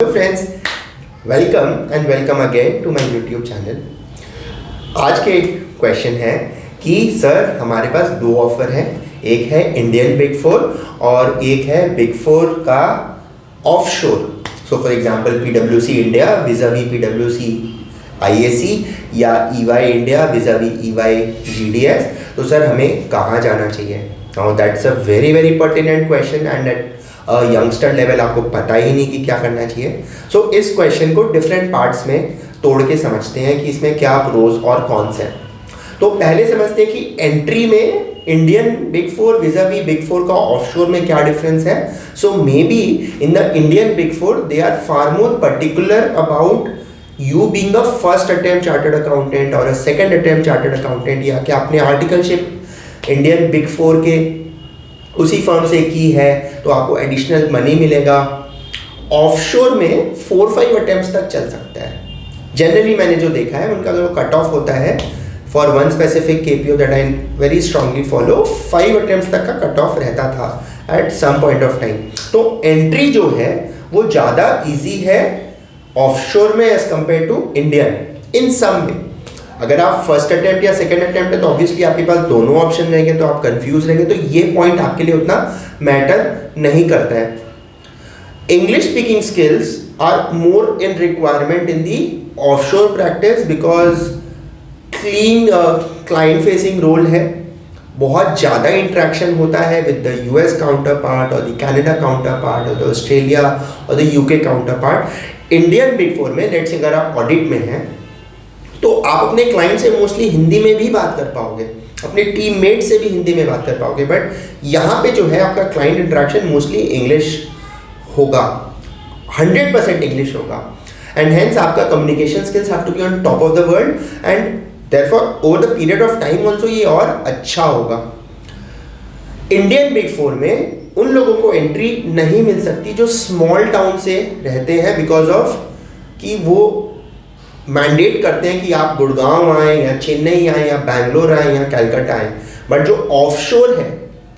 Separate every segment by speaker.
Speaker 1: Hello friends, welcome and welcome again to my YouTube channel. आज के question है कि सर हमारे पास दो ऑफर हैं, एक है इंडियन बिग फोर और एक है बिग फोर का offshore. So for example पीडब्ल्यूसी India vis-à-vis पीडब्ल्यूसी IAC या EY India vis-à-vis EY GDS. तो सर हमें कहाँ जाना चाहिए? Now that's a very pertinent question and eight youngster level आपको पता ही नहीं कि क्या करना चाहिए। सो इस क्वेश्चन को डिफरेंट पार्ट्स में तोड़ के समझते हैं कि इसमें क्या प्रोज और कॉन्स हैं। तो पहले समझते हैं कि एंट्री में Indian big four vis a vis big four का ऑफशोर में क्या डिफरेंस है। So maybe in the Indian big four they are far more particular about you being a first attempt chartered accountant और a second attempt chartered accountant, या कि आपने articleship Indian big four के उसी firm से की है तो आपको एडिशनल मनी मिलेगा। ऑफशोर में 4-5 अटेम्प्ट्स तक चल सकता है। जनरली मैंने जो देखा है उनका जो कट ऑफ होता है for one specific KPO that I very strongly follow, 5 attempts तक का कट ऑफ रहता था at some point of time. तो एंट्री जो है वो ज़्यादा ईजी है ऑफशोर में as compare to Indian in some way. अगर आप फर्स्ट अटेम्प्ट या सेकंड अटेम्प्ट है तो ऑब्वियसली आपके पास दोनों ऑप्शन रहेंगे, तो आप कंफ्यूज रहेंगे, तो ये पॉइंट आपके लिए उतना मैटर नहीं करता है। English speaking skills are more in requirement in the offshore practice because clean client facing role है, बहुत ज़्यादा इंट्रैक्शन होता है with the US counterpart और द कैनेडा काउंटर पार्ट और द ऑस्ट्रेलिया और the UK counterpart. Indian big four में let's say अगर आप ऑडिट में हैं तो आप अपने क्लाइंट से मोस्टली हिंदी में भी बात कर पाओगे, अपने टीममेट से भी हिंदी में बात कर पाओगे, बट यहाँ पे जो है आपका क्लाइंट इंटरेक्शन मोस्टली इंग्लिश होगा, 100% इंग्लिश होगा, एंड हेंस आपका communication skills have to be on top of the world and therefore over the period of time also ये और अच्छा होगा। इंडियन बिग फोर में उन लोगों को एंट्री नहीं मिल सकती जो स्मॉल टाउन से रहते हैं, बिकॉज ऑफ कि वो मैंडेट करते हैं कि आप गुड़गांव आए या चेन्नई आए या बैंगलोर आए या कलकत्ता आए। बट जो ऑफशोर है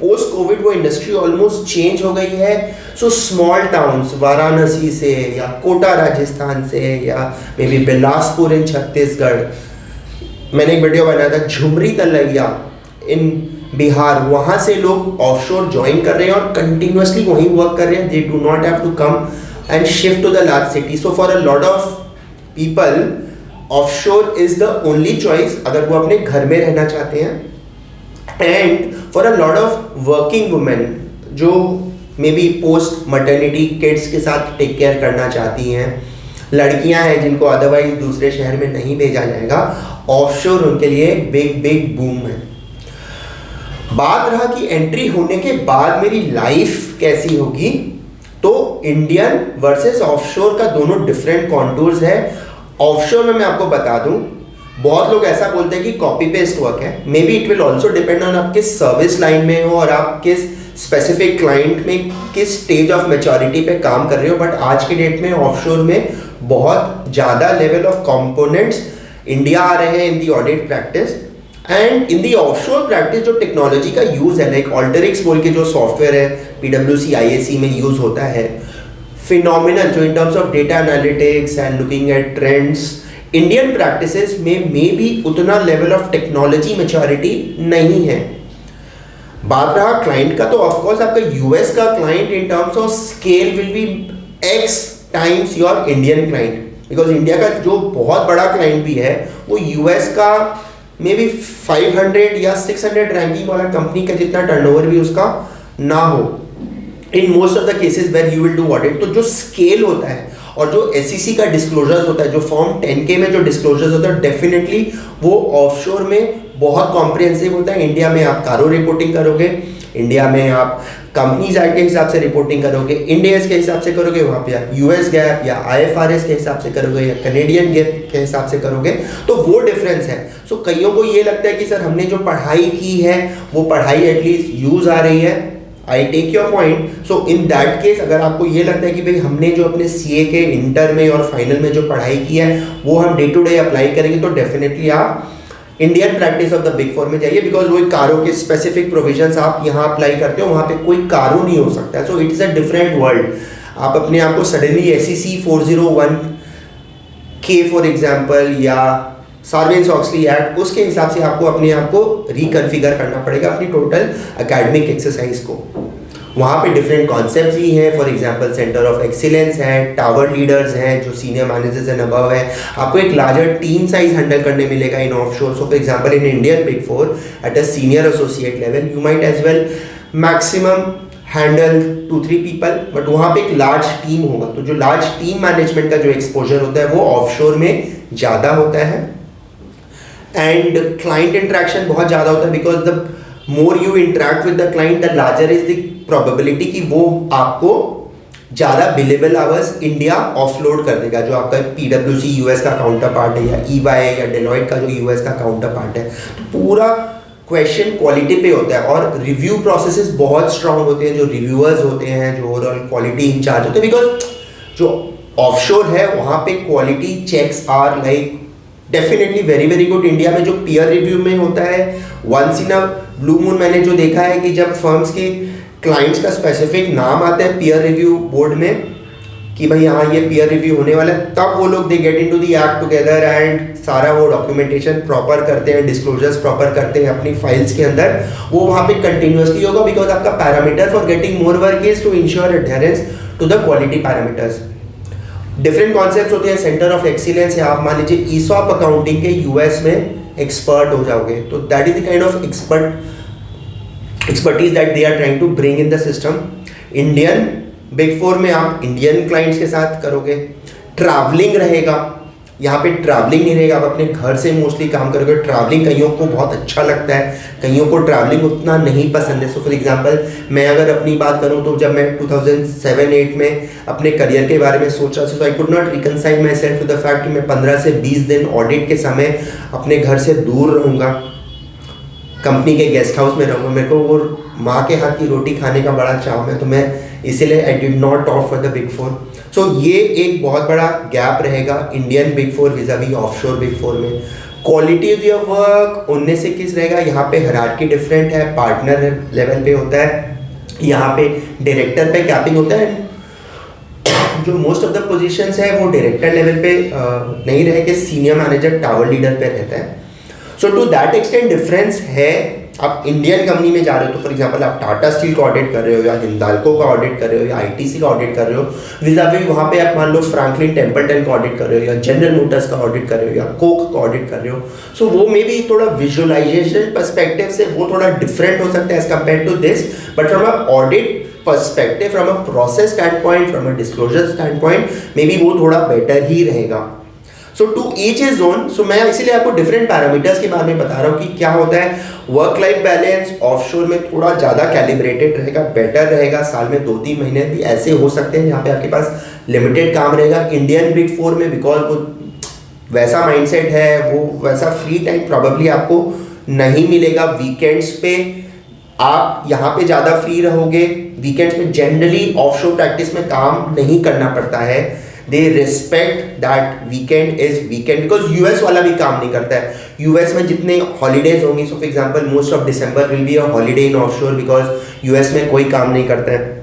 Speaker 1: पोस्ट कोविड वो इंडस्ट्री ऑलमोस्ट चेंज हो गई है। सो स्मॉल टाउन्स वाराणसी से या कोटा राजस्थान से या मे बी बिलासपुर इन छत्तीसगढ़, मैंने एक वीडियो बनाया था झुमरी तलैया इन बिहार, वहाँ से लोग ऑफशोर ज्वाइन कर रहे हैं और कंटिन्यूसली वहीं वर्क कर रहे हैं। They do not have to come and shift to the large city. So for a lot of people offshore is the only choice अगर वो अपने घर में रहना चाहते हैं। And for a lot of working women जो maybe post maternity kids के साथ टेक केयर करना चाहती हैं, लड़कियां हैं जिनको अदरवाइज दूसरे शहर में नहीं भेजा जाएगा, ऑफशोर उनके लिए बिग बूम है। बात रहा कि एंट्री होने के बाद मेरी लाइफ कैसी होगी, तो इंडियन वर्सेस ऑफशोर का दोनों डिफरेंट कॉन्टूर्स है। ऑफशोर में मैं आपको बता दूं, बहुत लोग ऐसा बोलते हैं कि कॉपी पेस्ट वर्क है। May B it will also depend on आप किस सर्विस लाइन में हो और आप किस स्पेसिफिक क्लाइंट में किस स्टेज ऑफ मैच्योरिटी पे काम कर रहे हो, बट आज के डेट में ऑफशोर में बहुत ज़्यादा लेवल ऑफ कंपोनेंट्स इंडिया आ रहे हैं in the audit practice. And in the offshore practice जो टेक्नोलॉजी का यूज़ है, लाइक ऑल्टरिक्स बोल के जो सॉफ्टवेयर है पीडब्ल्यूसी आईएसी में यूज़ होता है, फिनोमिनल जो in terms of data analytics and looking at trends, Indian practices में मे भी उतना लेवल ऑफ टेक्नोलॉजी मैच्योरिटी नहीं है। बात रहा क्लाइंट का, तो ऑफकोर्स आपका यूएस का client in terms of scale will be x times your Indian client, because India का जो बहुत बड़ा क्लाइंट भी है वो यूएस का मे बी 500 या 600 रैंकिंग वाला कंपनी का जितना टर्नओवर भी उसका ना हो in most of the cases where you will do audit. तो जो स्केल होता है और जो एसईसी का डिस्क्लोजर्स होता है, जो फॉर्म 10K में जो डिस्क्लोजर्स होता है, डेफिनेटली वो ऑफशोर में बहुत कॉम्प्रिहेंसिव होता है। इंडिया में आप कारो रिपोर्टिंग करोगे, इंडिया में आप कंपनीज एक्ट के हिसाब से रिपोर्टिंग करोगे, इंडियस के हिसाब से करोगे, वहाँ पे आप यूएस गैप या आईएफआरएस के हिसाब से करोगे या कनेडियन गैप के हिसाब से करोगे, तो वो डिफरेंस है। सो कईयों को ये लगता है कि सर हमने जो पढ़ाई की है वो पढ़ाई एटलीस्ट यूज आ रही है। I take your point. So in that case अगर आपको ये लगता है कि भाई हमने जो अपने सीए के इंटर में और फाइनल में जो पढ़ाई की है वो हम डे टू डे अप्लाई करेंगे, तो डेफिनेटली आप Indian practice of the big four में जाइए, बिकॉज वो कारों के स्पेसिफिक प्रोविजंस आप यहाँ अप्लाई करते हो, वहाँ पे कोई कारो नहीं हो सकता है। So it is a different world. आप अपने आप को सडनली SEC 401 के फॉर एग्जाम्पल या सार्वेंस-ऑक्सली एक्ट, उसके हिसाब से आपको अपने आप को रिकन्फिगर करना पड़ेगा अपनी टोटल एकेडमिक एक्सरसाइज को। वहाँ पे डिफरेंट कॉन्सेप्ट्स भी हैं, for example centre of excellence है, टावर लीडर्स हैं जो सीनियर मैनेजर्स एंड अबव है। आपको एक लार्जर टीम साइज हैंडल करने मिलेगा in offshore. So for example in Indian big four at a senior associate level you might as well maximum handle 2-3 people, but वहाँ पे एक लार्ज टीम होगा। तो जो लार्ज टीम मैनेजमेंट का जो एक्सपोजर होता है वो ऑफशोर में ज़्यादा होता है। एंड क्लाइंट इंटरेक्शन बहुत ज़्यादा होता है, because the more you interact with the client the larger is the probability कि वो आपको ज़्यादा बिलेबल आवर्स इंडिया ऑफलोड कर देगा, जो आपका PwC US का काउंटर पार्ट है, या EY या डेलॉयट का जो US का काउंटर पार्ट है। तो पूरा क्वेश्चन क्वालिटी पे होता है, और रिव्यू प्रोसेसेस बहुत स्ट्रांग होते हैं। जो रिव्यूअर्स होते हैं, जो ओवरऑल क्वालिटी इंचार्ज होते हैं, बिकॉज जो ऑफशोर है वहाँ पे quality checks are like definitely very very good. India में जो पीयर रिव्यू में होता है once in a blue moon, मैंने जो देखा है कि जब फर्म्स के क्लाइंट्स का स्पेसिफिक नाम आता है पीयर रिव्यू बोर्ड में कि भाई हाँ ये पीयर रिव्यू होने वाला है, तब वो लोग they get into the act together and सारा वो डॉक्यूमेंटेशन प्रॉपर करते हैं, डिस्क्लोजर्स प्रॉपर करते हैं अपनी फाइल्स के अंदर। वो वहाँ पे कंटिन्यूअसली होगा, बिकॉज आपका parameter for getting more work is to ensure adherence to the quality parameters. Different concepts होते हैं। सेंटर ऑफ एक्सीलेंस है, आप मान लीजिए ESOP अकाउंटिंग के US में एक्सपर्ट हो जाओगे, तो that is the kind of expertise that they are trying to bring in the system. Indian big four में आप इंडियन क्लाइंट्स के साथ करोगे। ट्रैवलिंग रहेगा, यहाँ पे ट्रैवलिंग नहीं रहेगा, आप अपने घर से मोस्टली काम करोगे। ट्रैवलिंग कईयों को बहुत अच्छा लगता है, कईयों को ट्रैवलिंग उतना नहीं पसंद है। सो फॉर एग्जांपल मैं अगर अपनी बात करूँ तो जब मैं 2007-8 में अपने करियर के बारे में सोच रहा था, so I could not reconcile myself to the fact कि मैं 15 से 20 दिन ऑडिट के समय अपने घर से दूर रहूँगा, कंपनी के गेस्ट हाउस में रहूँगा। मेरे को वो माँ के हाथ की रोटी खाने का बड़ा चाव है, तो मैं इसीलिए I did not off for the big four. So ये एक बहुत बड़ा गैप रहेगा Indian big four vis a vis offshore big four में। क्वालिटी ऑफ योर वर्क 19 से 21 रहेगा। यहाँ पे हायरार्की डिफरेंट है, पार्टनर लेवल पे होता है, यहाँ पे डायरेक्टर पे कैपिंग होता है। जो मोस्ट ऑफ द पोजीशंस है वो डायरेक्टर लेवल पे नहीं रह के सीनियर मैनेजर टावर लीडर पे रहता है। सो टू दैट एक्सटेंट डिफरेंस है। आप इंडियन कंपनी में जा रहे हो तो फॉर एग्जांपल आप टाटा स्टील का ऑडिट कर रहे हो, या हिंदाल्को का ऑडिट कर रहे हो, या ITC का ऑडिट कर रहे हो, विज़ावी वहाँ पे आप मान लो फ्रैंकलिन टेम्पल्टन का ऑडिट कर रहे हो, या जनरल मोटर्स का ऑडिट कर रहे हो, या कोक का ऑडिट कर रहे हो। सो वो मे भी थोड़ा विजुअलाइजेशन पर्सपेक्टिव से वो थोड़ा डिफरेंट हो सकता है as compare to this, but from a audit perspective, from a process stand point, from a disclosure stand point, may be वो थोड़ा बेटर ही रहेगा। So to each his own. सो मैं इसीलिए आपको डिफरेंट पैरामीटर्स के बारे में बता रहा हूँ कि क्या होता है। वर्क लाइफ बैलेंस ऑफशोर में थोड़ा ज़्यादा कैलिब्रेटेड रहेगा, बेटर रहेगा। साल में 2-3 महीने भी ऐसे हो सकते हैं जहाँ पे आपके पास लिमिटेड काम रहेगा। इंडियन बिग फोर में बिकॉज वो वैसा माइंडसेट है, वो वैसा फ्री टाइम प्रॉबेबली आपको नहीं मिलेगा। वीकेंड्स पे आप यहाँ पे ज़्यादा फ्री रहोगे। वीकेंड्स में जनरली ऑफशोर प्रैक्टिस में काम नहीं करना पड़ता है। They respect that weekend is weekend, because US वाला भी काम नहीं करता है। US में जितने हॉलीडेज होंगी, सो for example most of December will be a holiday in offshore, because US में कोई काम नहीं करता है।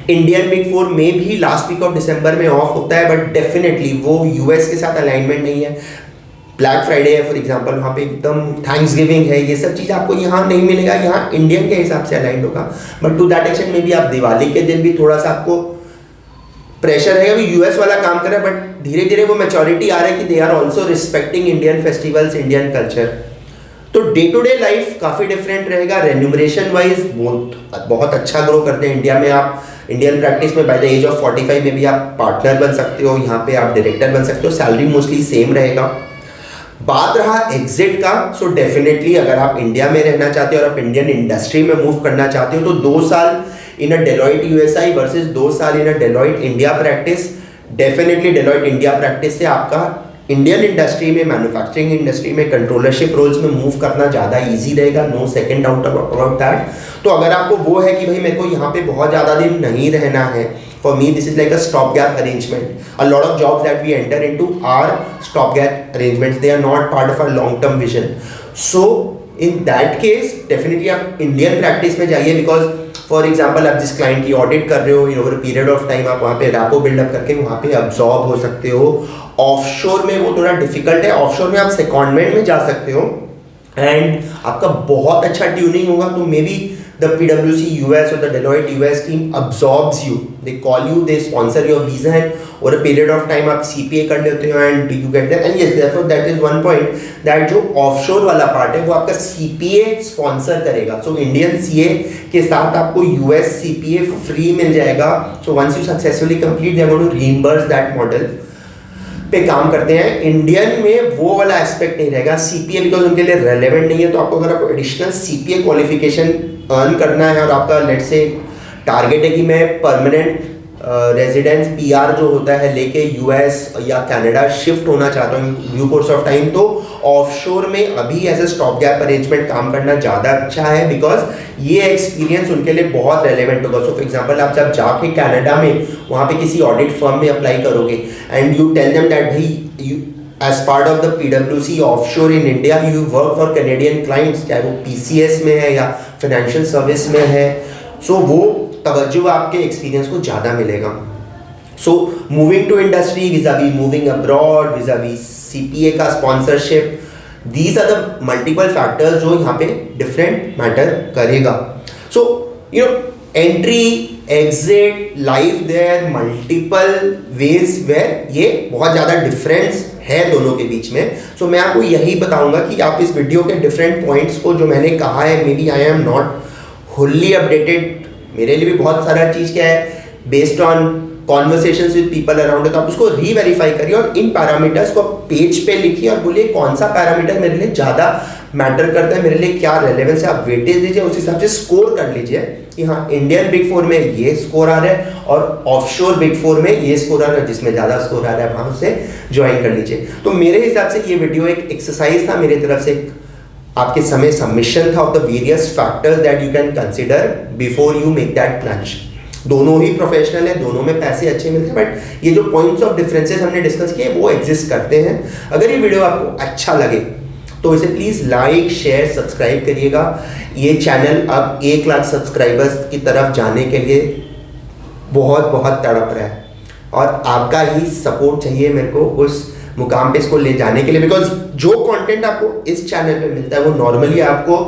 Speaker 1: इंडियन बिग फोर में भी लास्ट वीक ऑफ दिसंबर में ऑफ होता है, बट डेफिनेटली वो US के साथ अलाइनमेंट नहीं है। ब्लैक फ्राइडे है फॉर एग्जांपल, वहाँ पे एकदम थैंक्स गिविंग है, ये सब चीज़ आपको यहाँ नहीं मिलेगा। यहाँ इंडियन के हिसाब से अलाइंड होगा, बट टू दैट एक्सटेंट में भी आप दिवाली के दिन भी थोड़ा सा आपको प्रेशर रहेगा कि US वाला काम कर रहा है, बट धीरे धीरे वो मैच्योरिटी आ रहा है कि they are also respecting Indian festivals, Indian culture. तो डे टू डे लाइफ काफ़ी डिफरेंट रहेगा। रेन्यूमरेशन वाइज बहुत अच्छा ग्रो करते हैं इंडिया में। आप इंडियन प्रैक्टिस में बाय द एज ऑफ 45 में भी आप पार्टनर बन सकते हो, यहाँ पे आप डायरेक्टर बन सकते हो। सैलरी मोस्टली सेम रहेगा। बात रहा एग्जिट का, सो डेफिनेटली अगर आप इंडिया में रहना चाहते हो और आप इंडियन इंडस्ट्री में मूव करना चाहते हो तो 2 साल in a Deloitte USI versus 2 साल in a Deloitte India practice. Definitely Deloitte India practice से आपका इंडियन इंडस्ट्री में, मैन्युफैक्चरिंग इंडस्ट्री में कंट्रोलरशिप रोल्स में मूव करना ज़्यादा इजी रहेगा, no second doubt about that. तो अगर आपको वो है कि भाई मेरे को यहाँ पे बहुत ज़्यादा दिन नहीं रहना है, for me this is like a stop gap arrangement. A lot of jobs that we enter into are stop gap arrangements, they are not part of our long term vision. So in that case definitely आप Indian practice में जाइए, because for example आप जिस client की audit कर रहे हो इन over period of time आप वहाँ पे रैपो बिल्डअप करके वहाँ पे अब्जॉर्ब हो सकते हो। ऑफशोर में वो थोड़ा डिफिकल्ट है, ऑफशोर में आप सेकंडमेंट में जा सकते हो एंड आपका बहुत अच्छा ट्यूनिंग होगा, तो may be the PwC US or the Deloitte US team absorbs you, they call you, they sponsor your visa and over a period of time आप CPA कर लेते हो and you get there, and yes therefore that is one point that जो offshore वाला part है वो आपका CPA sponsor करेगा। so Indian CA के साथ आपको US CPA free मिल जाएगा। so once you successfully complete they are going to reimburse that model पे काम करते हैं। इंडियन में वो वाला एस्पेक्ट नहीं रहेगा, सीपीए बिकॉज उनके लिए रेलेवेंट नहीं है। तो आपको अगर आपको एडिशनल सीपीए क्वालिफिकेशन अर्न करना है और आपका लेट से टारगेट है कि मैं परमानेंट रेजिडेंस पीआर जो होता है लेके यूएस या कनाडा शिफ्ट होना चाहता हूँ ड्यू कोर्स ऑफ टाइम, तो ऑफशोर में अभी as a stop gap arrangement काम करना ज़्यादा अच्छा है, बिकॉज ये एक्सपीरियंस उनके लिए बहुत रेलेवेंट होगा। सो फॉर एग्जांपल आप जब जाके कनाडा में वहाँ पे किसी ऑडिट फर्म में अप्लाई करोगे and you tell them that भाई as part of the PwC offshore in India you work for Canadian clients, चाहे वो PCS में है या फाइनेंशियल सर्विस में है, सो वो तवज्जो आपके एक्सपीरियंस को ज़्यादा मिलेगा। So moving to industry vis a vis moving abroad vis a vis CPA का sponsorship, these are the multiple factors जो यहाँ पे डिफरेंट मैटर करेगा। So you know entry exit life there multiple ways where ये बहुत ज़्यादा डिफरेंस है दोनों के बीच में। सो मैं आपको यही बताऊंगा कि आप इस वीडियो के डिफरेंट पॉइंट्स को जो मैंने कहा है, may be I am not fully updated, मेरे लिए भी बहुत सारा चीज़ क्या है based on conversations with people around, तो आप उसको रीवेरीफाई करिए और इन पैरामीटर्स को पेज पे लिखिए और बोलिए कौन सा पैरामीटर मेरे लिए ज़्यादा मैटर करता है, मेरे लिए क्या रेलेवेंस है, आप वेटेज दीजिए, उस हिसाब से स्कोर कर लीजिए कि हाँ इंडियन बिग फोर में ये स्कोर आ रहा है और ऑफशोर बिग फोर में ये स्कोर आ रहा है, जिसमें ज़्यादा स्कोर आ रहा है वहाँ से ज्वाइन कर लीजिए। तो मेरे हिसाब से ये वीडियो एक एक्सरसाइज था मेरी तरफ से, आपके समय सबमिशन था of the various factors that you can consider before you make that plunge. दोनों ही प्रोफेशनल है, दोनों में पैसे अच्छे मिलते हैं, बट ये जो पॉइंट्स ऑफ डिफरेंसेस हमने डिस्कस किए वो एग्जिस्ट करते हैं। अगर ये वीडियो आपको अच्छा लगे तो इसे प्लीज़ लाइक शेयर सब्सक्राइब करिएगा। ये चैनल अब 1 लाख सब्सक्राइबर्स की तरफ जाने के लिए बहुत बहुत तड़प रहा है और आपका ही सपोर्ट चाहिए मेरे को उस मुकाम पे इसको ले जाने के लिए, बिकॉज जो कंटेंट आपको इस चैनल पे मिलता है वो नॉर्मली आपको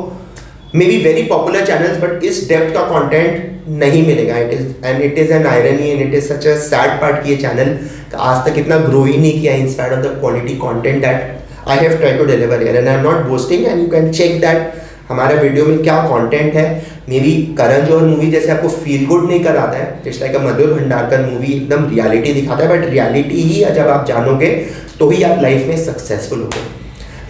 Speaker 1: may be very popular channels but इस डेप्थ का कंटेंट नहीं मिलेगा। It is an irony and it is such a sad part कि ये चैनल आज तक इतना ग्रो ही नहीं किया in spite of the quality content that I have try to deliver here, and I am not boasting and you can check that हमारे video में क्या कंटेंट है। May B Karan Johar movie जैसे आपको फील गुड नहीं कराता है, जस्ट लाइक अ मधुर Bhandarkar movie एकदम रियलिटी दिखाता है, बट रियलिटी ही जब आप जानोगे तो ही आप लाइफ में सक्सेसफुल होगे।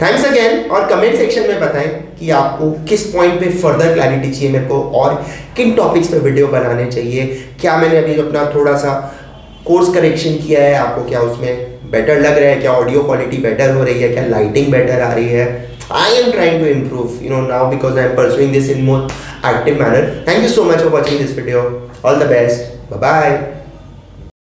Speaker 1: थैंक्स अगेन, और कमेंट सेक्शन में बताएं कि आपको किस पॉइंट पे फर्दर क्लैरिटी चाहिए मेरे को और किन टॉपिक्स पे वीडियो बनाने चाहिए। क्या मैंने अभी अपना थोड़ा सा कोर्स करेक्शन किया है, आपको क्या उसमें बेटर लग रहा है, क्या ऑडियो क्वालिटी बेटर हो रही है, क्या लाइटिंग बेटर आ रही है। I am trying to improve, now because I am pursuing this in more active manner. Thank you so much for watching this video. All the best. Bye bye.